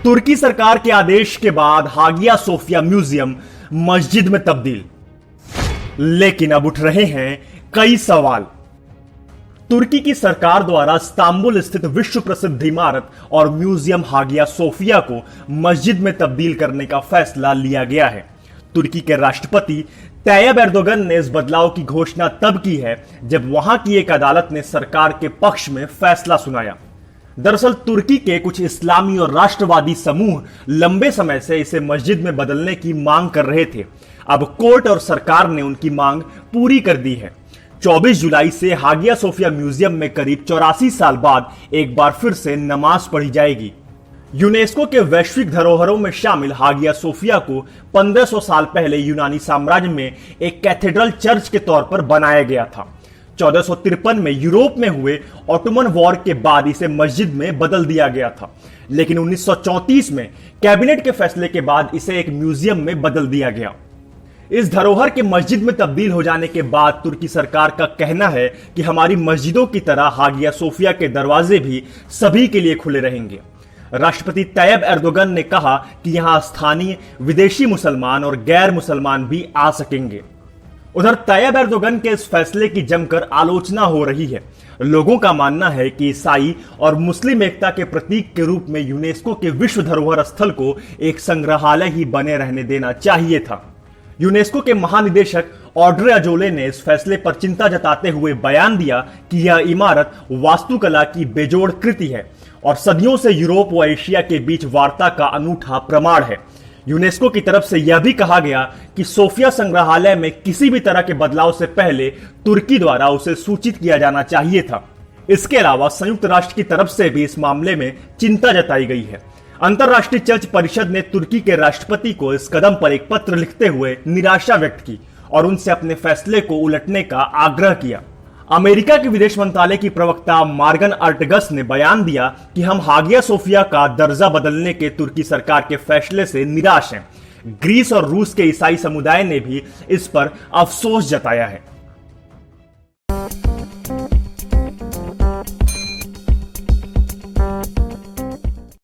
तुर्की सरकार के आदेश के बाद हागिया सोफिया म्यूजियम मस्जिद में तब्दील। लेकिन अब उठ रहे हैं कई सवाल। तुर्की की सरकार द्वारा इस्तांबुल स्थित विश्व प्रसिद्ध इमारत और म्यूजियम हागिया सोफिया को मस्जिद में तब्दील करने का फैसला लिया गया है। तुर्की के राष्ट्रपति तैयब एर्दोगन ने इस बदलाव की घोषणा तब की है जब वहां की एक अदालत ने सरकार के पक्ष में फैसला सुनाया। दरअसल तुर्की के कुछ इस्लामी और राष्ट्रवादी समूह लंबे समय से इसे मस्जिद में बदलने की मांग कर रहे थे। अब कोर्ट और सरकार ने उनकी मांग पूरी कर दी है। 24 जुलाई से हागिया सोफिया म्यूजियम में करीब 84 साल बाद एक बार फिर से नमाज पढ़ी जाएगी। यूनेस्को के वैश्विक धरोहरों में शामिल हागिया सोफिया को 1500 साल पहले यूनानी साम्राज्य में एक कैथेड्रल चर्च के तौर पर बनाया गया था। 1453 में यूरोप में हुए ऑटोमन वॉर के बाद इसे मस्जिद में बदल दिया गया था, लेकिन 1934 में कैबिनेट के फैसले के बाद इसे एक म्यूजियम में बदल दिया गया। इस धरोहर के मस्जिद में तब्दील हो जाने के बाद तुर्की सरकार का कहना है कि हमारी मस्जिदों की तरह हागिया सोफिया के दरवाजे भी सभी के लिए खुले रहेंगे। राष्ट्रपति तैयब एर्दोगन ने कहा कि यहां स्थानीय विदेशी मुसलमान और गैर मुसलमान भी आ सकेंगे। उधर तैयब एर्दोगन के इस फैसले की जमकर आलोचना हो रही है। लोगों का मानना है कि ईसाई और मुस्लिम एकता के प्रतीक के रूप में यूनेस्को के विश्व धरोहर स्थल को एक संग्रहालय ही बने रहने देना चाहिए था। यूनेस्को के महानिदेशक ऑड्रे अजोले ने इस फैसले पर चिंता जताते हुए बयान दिया कि यह इमारत वास्तुकला की बेजोड़ कृति है और सदियों से यूरोप व एशिया के बीच वार्ता का अनूठा प्रमाण है। यूनेस्को की तरफ से यह भी कहा गया कि सोफिया संग्रहालय में किसी भी तरह के बदलाव से पहले तुर्की द्वारा उसे सूचित किया जाना चाहिए था। इसके अलावा संयुक्त राष्ट्र की तरफ से भी इस मामले में चिंता जताई गई है। अंतरराष्ट्रीय चर्च परिषद ने तुर्की के राष्ट्रपति को इस कदम पर एक पत्र लिखते हुए निराशा व्यक्त की और उनसे अपने फैसले को उलटने का आग्रह किया। अमेरिका के विदेश मंत्रालय की प्रवक्ता मार्गन अर्टगस ने बयान दिया कि हम हागिया सोफिया का दर्जा बदलने के तुर्की सरकार के फैसले से निराश हैं। ग्रीस और रूस के ईसाई समुदाय ने भी इस पर अफसोस जताया है।